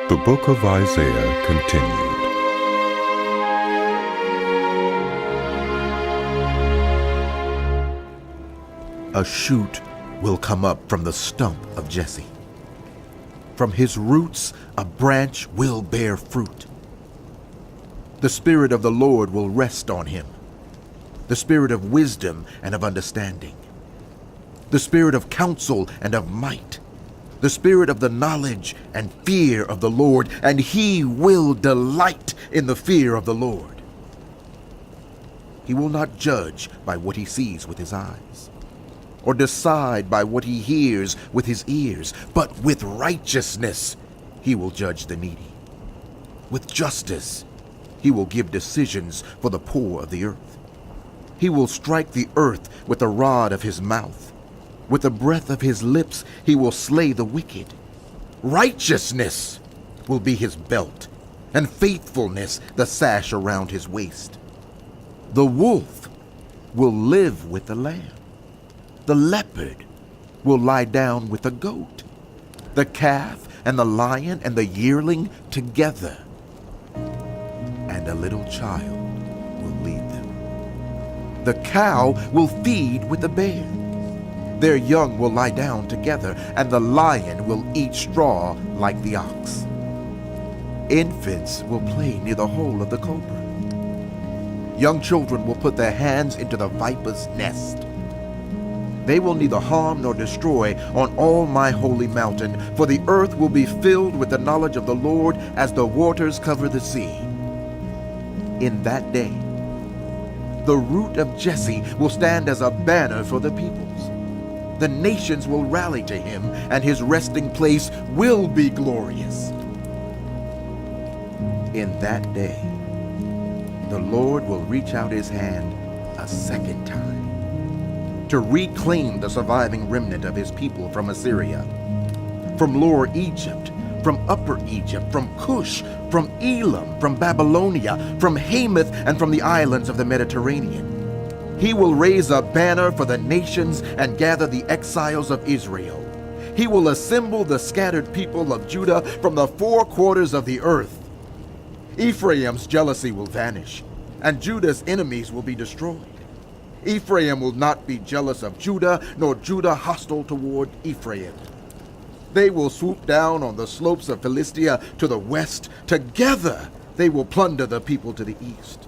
The book of Isaiah continued. A shoot will come up from the stump of Jesse. From his roots a branch will bear fruit. The Spirit of the Lord will rest on him, the Spirit of wisdom and of understanding, the Spirit of counsel and of might, the Spirit of the knowledge and fear of the Lord, and he will delight in the fear of the Lord. He will not judge by what he sees with his eyes, or decide by what he hears with his ears, but with righteousness he will judge the needy. With justice he will give decisions for the poor of the earth. He will strike the earth with the rod of his mouth. With the breath of his lips he will slay the wicked. Righteousness will be his belt, and faithfulness the sash around his waist. The wolf will live with the lamb. The leopard will lie down with the goat. The calf and the lion and the yearling together. And a little child will lead them. The cow will feed with the bear. Their young will lie down together, and the lion will eat straw like the ox. Infants will play near the hole of the cobra. Young children will put their hands into the viper's nest. They will neither harm nor destroy on all my holy mountain, for the earth will be filled with the knowledge of the Lord as the waters cover the sea. In that day, the root of Jesse will stand as a banner for the peoples. The nations will rally to him, and his resting place will be glorious. In that day, the Lord will reach out his hand a second time to reclaim the surviving remnant of his people from Assyria, from Lower Egypt, from Upper Egypt, from Cush, from Elam, from Babylonia, from Hamath, and from the islands of the Mediterranean. He will raise a banner for the nations and gather the exiles of Israel. He will assemble the scattered people of Judah from the four quarters of the earth. Ephraim's jealousy will vanish, and Judah's enemies will be destroyed. Ephraim will not be jealous of Judah, nor Judah hostile toward Ephraim. They will swoop down on the slopes of Philistia to the west. Together they will plunder the people to the east.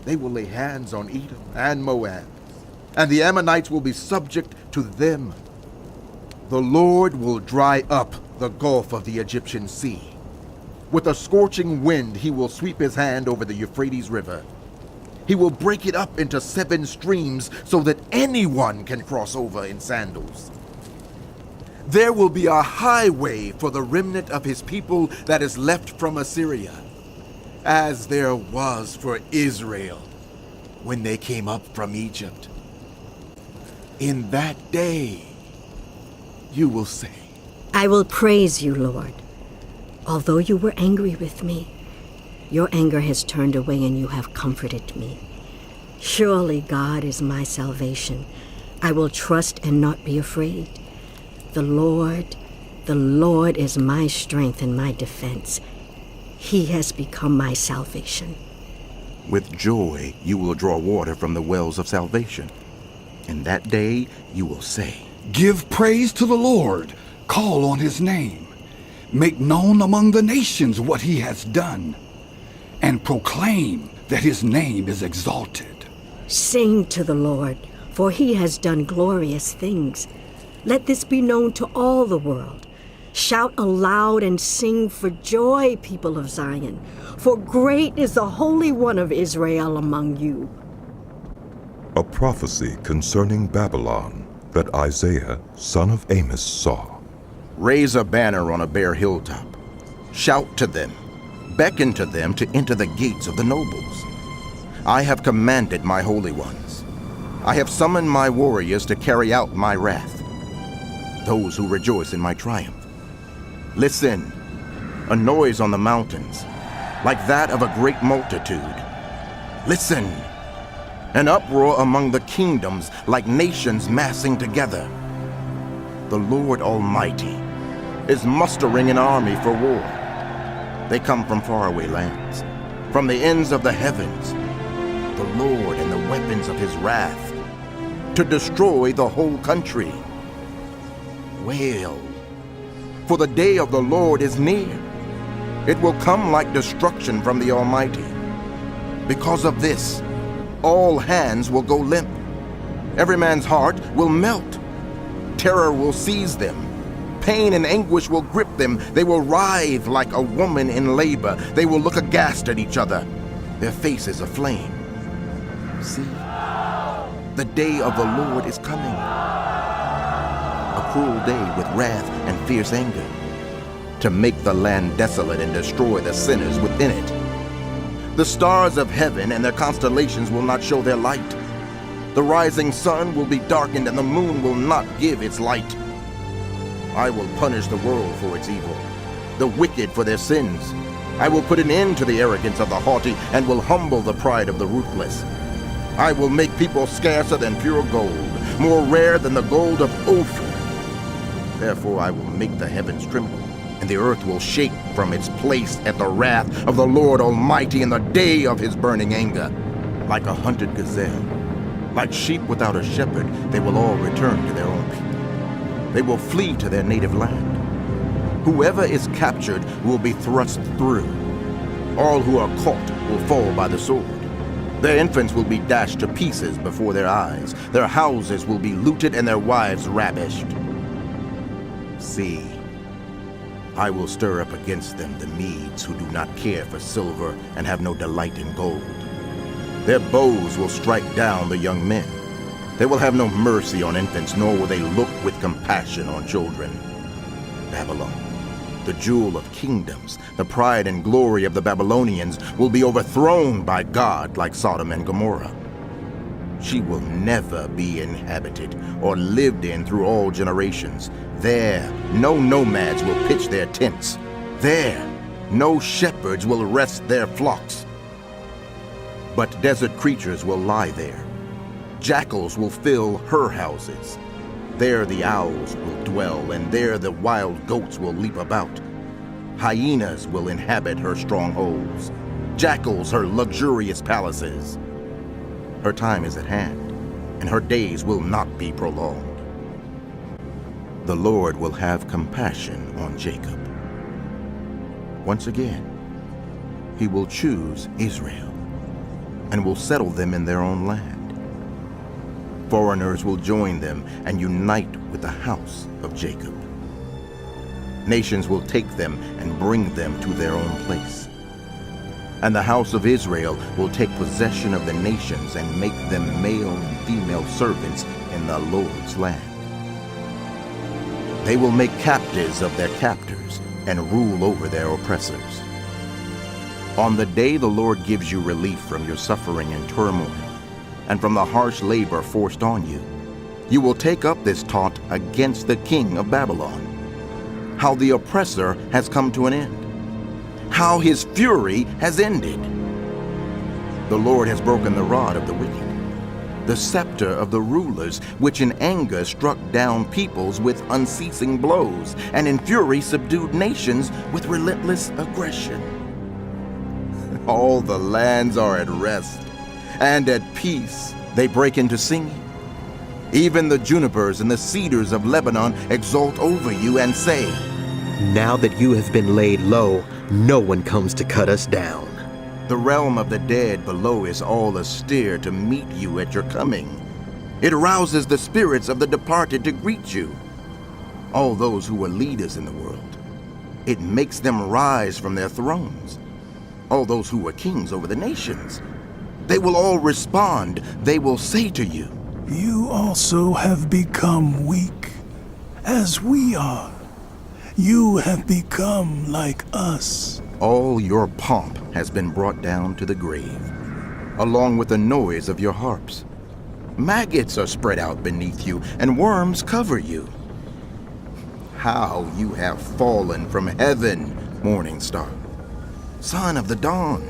They will lay hands on Edom and Moab, and the Ammonites will be subject to them. The Lord will dry up the gulf of the Egyptian sea. With a scorching wind he will sweep his hand over the Euphrates River. He will break it up into 7 streams so that anyone can cross over in sandals. There will be a highway for the remnant of his people that is left from Assyria, as there was for Israel when they came up from Egypt. In that day, you will say, I will praise you, Lord. Although you were angry with me, your anger has turned away and you have comforted me. Surely God is my salvation. I will trust and not be afraid. The Lord is my strength and my defense. He has become my salvation. with joy you will draw water from the wells of salvation. In that day you will say, Give praise to the Lord, call on his name. Make known among the nations what he has done, and proclaim that his name is exalted. Sing to the Lord, for he has done glorious things. Let this be known to all the world. Shout aloud and sing for joy, people of Zion, for great is the Holy One of Israel among you. A prophecy concerning Babylon that Isaiah, son of Amos, saw. Raise a banner on a bare hilltop. Shout to them. Beckon to them to enter the gates of the nobles. I have commanded my holy ones. I have summoned my warriors to carry out my wrath, those who rejoice in my triumph. Listen, a noise on the mountains, like that of a great multitude. Listen, an uproar among the kingdoms, like nations massing together. The Lord Almighty is mustering an army for war. They come from faraway lands, from the ends of the heavens, the Lord and the weapons of his wrath, to destroy the whole country. Wail, for the day of the Lord is near. It will come like destruction from the Almighty. Because of this, all hands will go limp. Every man's heart will melt. Terror will seize them. Pain and anguish will grip them. They will writhe like a woman in labor. They will look aghast at each other, their faces aflame. See, the day of the Lord is coming. A cruel day with wrath and fierce anger, to make the land desolate and destroy the sinners within it. The stars of heaven and their constellations will not show their light. The rising sun will be darkened and the moon will not give its light. I will punish the world for its evil, the wicked for their sins. I will put an end to the arrogance of the haughty and will humble the pride of the ruthless. I will make people scarcer than pure gold, more rare than the gold of Ophir. Therefore I will make the heavens tremble, and the earth will shake from its place at the wrath of the Lord Almighty in the day of his burning anger. Like a hunted gazelle, like sheep without a shepherd, they will all return to their own people. They will flee to their native land. Whoever is captured will be thrust through. All who are caught will fall by the sword. Their infants will be dashed to pieces before their eyes. Their houses will be looted and their wives ravished. See, I will stir up against them the Medes who do not care for silver and have no delight in gold. Their bows will strike down the young men. They will have no mercy on infants, nor will they look with compassion on children. Babylon, the jewel of kingdoms, the pride and glory of the Babylonians, will be overthrown by God like Sodom and Gomorrah. She will never be inhabited or lived in through all generations. There, no nomads will pitch their tents. There, no shepherds will rest their flocks. But desert creatures will lie there. Jackals will fill her houses. There the owls will dwell, and there the wild goats will leap about. Hyenas will inhabit her strongholds, jackals her luxurious palaces. Her time is at hand, and her days will not be prolonged. The Lord will have compassion on Jacob. Once again, he will choose Israel and will settle them in their own land. Foreigners will join them and unite with the house of Jacob. Nations will take them and bring them to their own place. And the house of Israel will take possession of the nations and make them male and female servants in the Lord's land. They will make captives of their captors and rule over their oppressors. On the day the Lord gives you relief from your suffering and turmoil, and from the harsh labor forced on you, you will take up this taunt against the king of Babylon, how the oppressor has come to an end, how his fury has ended. The Lord has broken the rod of the wicked, the scepter of the rulers, which in anger struck down peoples with unceasing blows, and in fury subdued nations with relentless aggression. All the lands are at rest, and at peace they break into singing. Even the junipers and the cedars of Lebanon exult over you and say, "Now that you have been laid low, no one comes to cut us down." The realm of the dead below is all astir to meet you at your coming. It arouses the spirits of the departed to greet you, all those who were leaders in the world. It makes them rise from their thrones, all those who were kings over the nations. They will all respond. They will say to you, "You also have become weak, as we are. You have become like us." all your pomp has been brought down to the grave, along with the noise of your harps. Maggots are spread out beneath you, and worms cover you. How you have fallen from heaven, morning star, son of the dawn.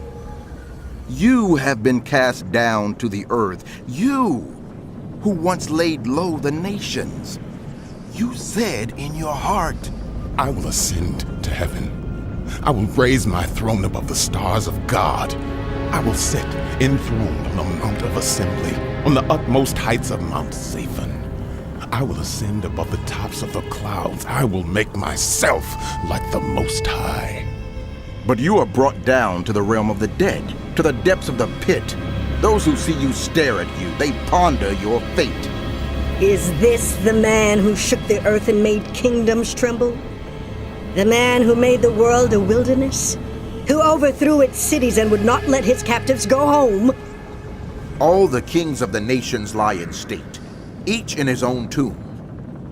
You have been cast down to the earth, you who once laid low the nations. You said in your heart, "I will ascend to heaven. I will raise my throne above the stars of God. I will sit enthroned on a mount of assembly, on the utmost heights of Mount Zaphon. I will ascend above the tops of the clouds. I will make myself like the Most High. But you are brought down to the realm of the dead, to the depths of the pit. Those who see you stare at you. They ponder your fate. Is this the man who shook the earth and made kingdoms tremble? The man who made the world a wilderness? Who overthrew its cities and would not let his captives go home? All the kings of the nations lie in state, each in his own tomb.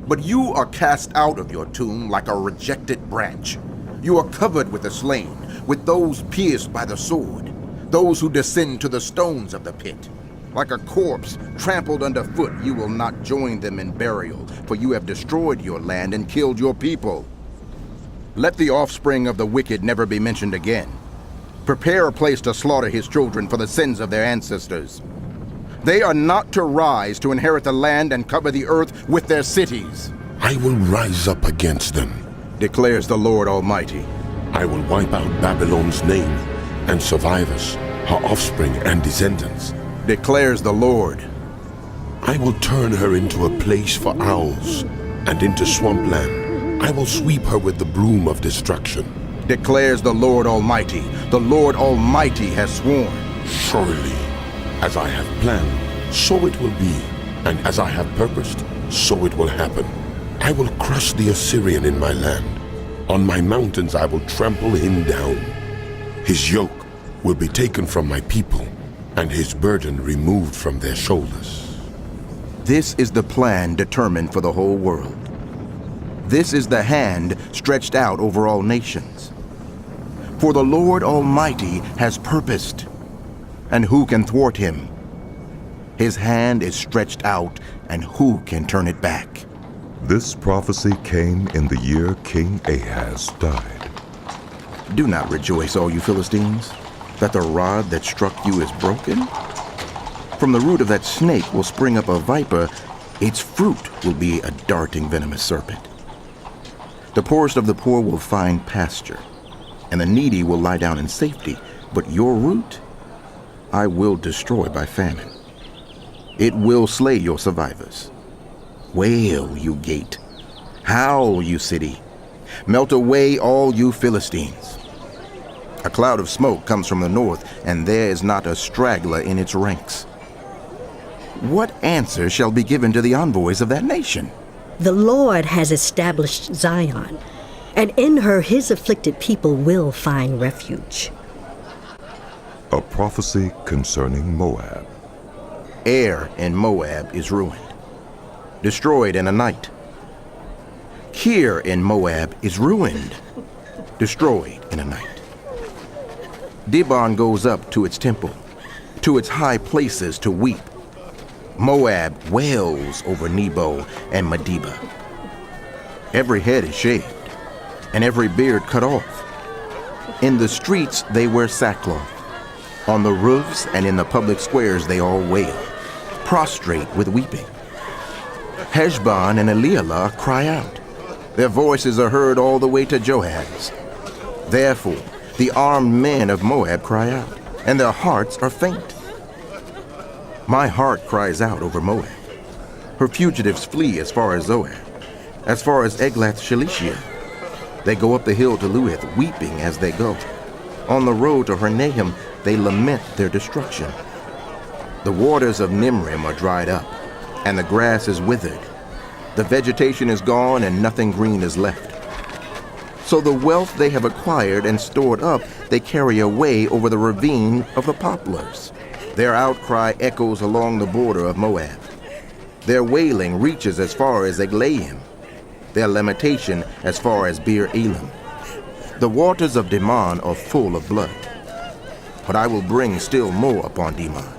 But you are cast out of your tomb like a rejected branch. You are covered with the slain, with those pierced by the sword, those who descend to the stones of the pit. Like a corpse trampled underfoot, you will not join them in burial, for you have destroyed your land and killed your people. Let the offspring of the wicked never be mentioned again. Prepare a place to slaughter his children for the sins of their ancestors. They are not to rise to inherit the land and cover the earth with their cities. I will rise up against them, declares the Lord Almighty. I will wipe out Babylon's name and survivors, her offspring and descendants, declares the Lord. I will turn her into a place for owls and into swampland. I will sweep her with the broom of destruction, declares the Lord Almighty. The Lord Almighty has sworn. Surely, as I have planned, so it will be, and as I have purposed, so it will happen. I will crush the Assyrian in my land. On my mountains I will trample him down. His yoke will be taken from my people, and his burden removed from their shoulders. This is the plan determined for the whole world. This is the hand stretched out over all nations. For the Lord Almighty has purposed, and who can thwart him? His hand is stretched out, and who can turn it back? This prophecy came in the year King Ahaz died. Do not rejoice, all you Philistines, that the rod that struck you is broken. From the root of that snake will spring up a viper. Its fruit will be a darting venomous serpent. The poorest of the poor will find pasture, and the needy will lie down in safety. But your root I will destroy by famine. It will slay your survivors. Wail, you gate. Howl, you city. Melt away, all you Philistines. A cloud of smoke comes from the north, and there is not a straggler in its ranks. What answer shall be given to the envoys of that nation? The Lord has established Zion, and in her his afflicted people will find refuge. A prophecy concerning Moab. Ar in Moab is ruined, destroyed in a night. Kir in Moab is ruined, destroyed in a night. Dibon goes up to its temple, to its high places to weep. Moab wails over Nebo and Medeba. Every head is shaved, and every beard cut off. In the streets they wear sackcloth. On the roofs and in the public squares they all wail, prostrate with weeping. Heshbon and Elealeh cry out. Their voices are heard all the way to Johaz. Therefore, the armed men of Moab cry out, and their hearts are faint. My heart cries out over Moab. Her fugitives flee as far as Zoar, as far as Eglath-Shelishiah. They go up the hill to Luhith, weeping as they go. On the road to Hornaim, they lament their destruction. The waters of Nimrim are dried up, and the grass is withered. The vegetation is gone, and nothing green is left. So the wealth they have acquired and stored up, they carry away over the ravine of the poplars. Their outcry echoes along the border of Moab. Their wailing reaches as far as Eglaim, their lamentation as far as Beer Elam. The waters of Dimon are full of blood, but I will bring still more upon Dimon.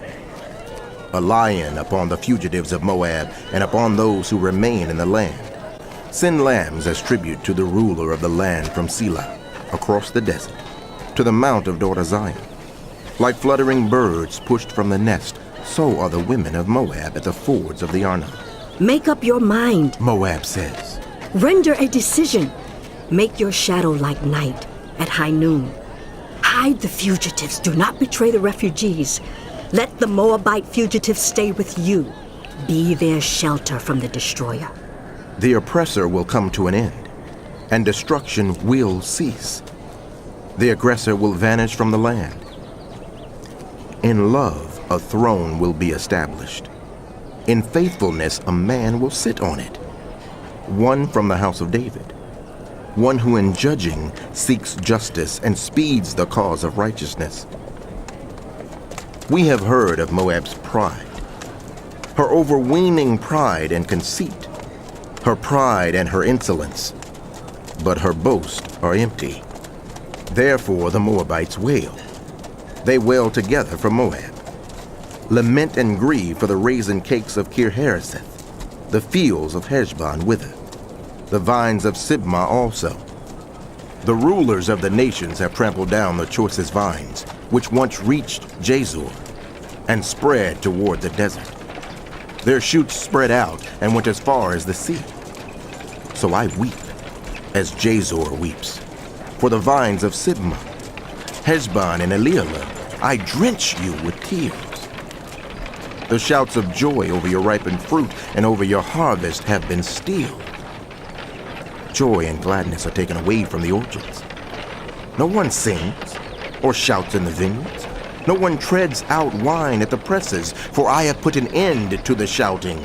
A lion upon the fugitives of Moab and upon those who remain in the land. Send lambs as tribute to the ruler of the land from Selah, across the desert, to the mount of daughter Zion. Like fluttering birds pushed from the nest, so are the women of Moab at the fords of the Arnon. Make up your mind. Moab says. Render a decision. Make your shadow like night, at high noon. Hide the fugitives. Do not betray the refugees. Let the Moabite fugitives stay with you. Be their shelter from the destroyer. The oppressor will come to an end, and destruction will cease. The aggressor will vanish from the land. In love, a throne will be established. In faithfulness, a man will sit on it. One from the house of David. One who in judging seeks justice and speeds the cause of righteousness. We have heard of Moab's pride, her overweening pride and conceit, her pride and her insolence, but her boasts are empty. Therefore the Moabites wail. They wail together for Moab. Lament and grieve for the raisin cakes of Kir-Hareseth. The fields of Heshbon wither, the vines of Sibmah also. The rulers of the nations have trampled down the choicest vines, which once reached Jazur and spread toward the desert. Their shoots spread out and went as far as the sea. So I weep, as Jazur weeps, for the vines of Sibmah. Heshbon and Elealeh, I drench you with tears. The shouts of joy over your ripened fruit and over your harvest have been stilled. Joy and gladness are taken away from the orchards. No one sings or shouts in the vineyards. No one treads out wine at the presses, for I have put an end to the shouting.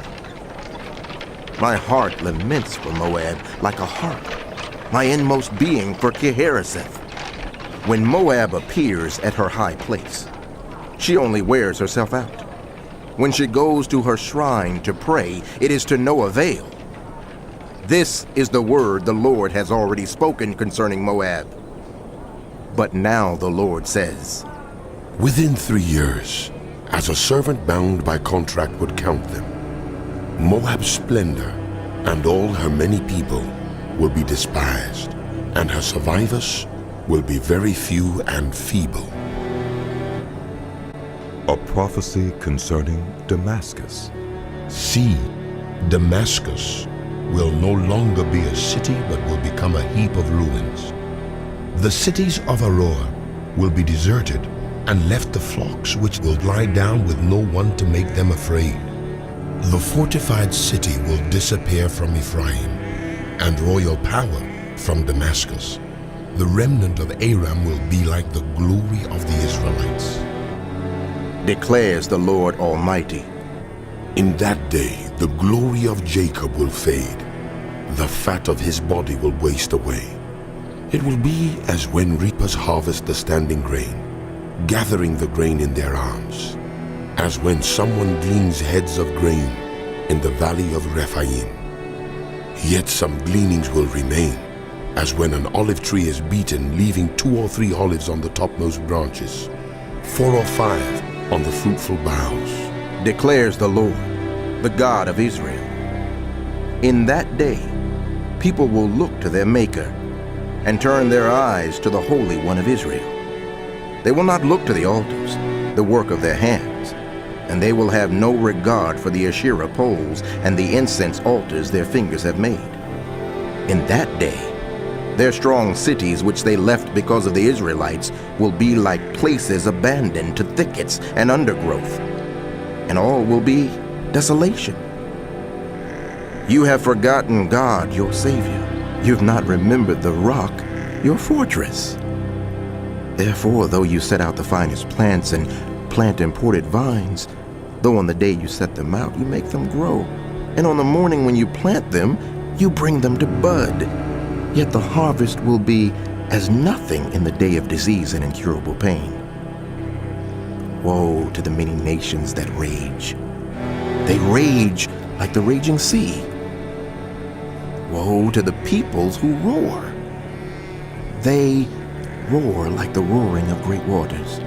My heart laments for Moab like a harp, my inmost being for Kir-Hareseth. When Moab appears at her high place, she only wears herself out. When she goes to her shrine to pray, it is to no avail. This is the word the Lord has already spoken concerning Moab. But now the Lord says, Within 3 years, as a servant bound by contract would count them, Moab's splendor and all her many people will be despised, and her survivors will be very few and feeble. A prophecy concerning Damascus. See, Damascus will no longer be a city but will become a heap of ruins. The cities of Aroer will be deserted, and left the flocks which will lie down with no one to make them afraid. The fortified city will disappear from Ephraim, and royal power from Damascus. The remnant of Aram will be like the glory of the Israelites. declares the Lord Almighty. In that day the glory of Jacob will fade, the fat of his body will waste away. It will be as when reapers harvest the standing grain, gathering the grain in their arms, as when someone gleans heads of grain in the valley of Rephaim. Yet some gleanings will remain, as when an olive tree is beaten, leaving 2 or 3 olives on the topmost branches, 4 or 5 on the fruitful boughs, declares the Lord, the God of Israel. In that day, people will look to their Maker and turn their eyes to the Holy One of Israel. They will not look to the altars, the work of their hands, and they will have no regard for the Asherah poles and the incense altars their fingers have made. In that day, their strong cities which they left because of the Israelites will be like places abandoned to thickets and undergrowth, and all will be desolation. You have forgotten God, your Savior. You've not remembered the rock, your fortress. Therefore, though you set out the finest plants and plant imported vines, though on the day you set them out, you make them grow, and on the morning when you plant them, you bring them to bud, yet the harvest will be as nothing in the day of disease and incurable pain. Woe to the many nations that rage. They rage like the raging sea. Woe to the peoples who roar. They roar like the roaring of great waters.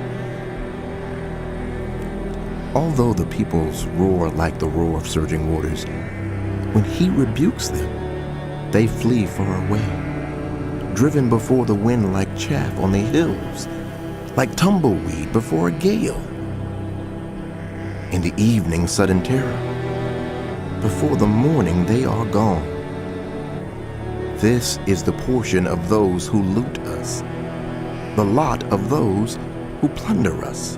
Although the peoples roar like the roar of surging waters, when he rebukes them, they flee far away, driven before the wind like chaff on the hills, like tumbleweed before a gale. In the evening, sudden terror. Before the morning, they are gone. This is the portion of those who loot us. the lot of those who plunder us.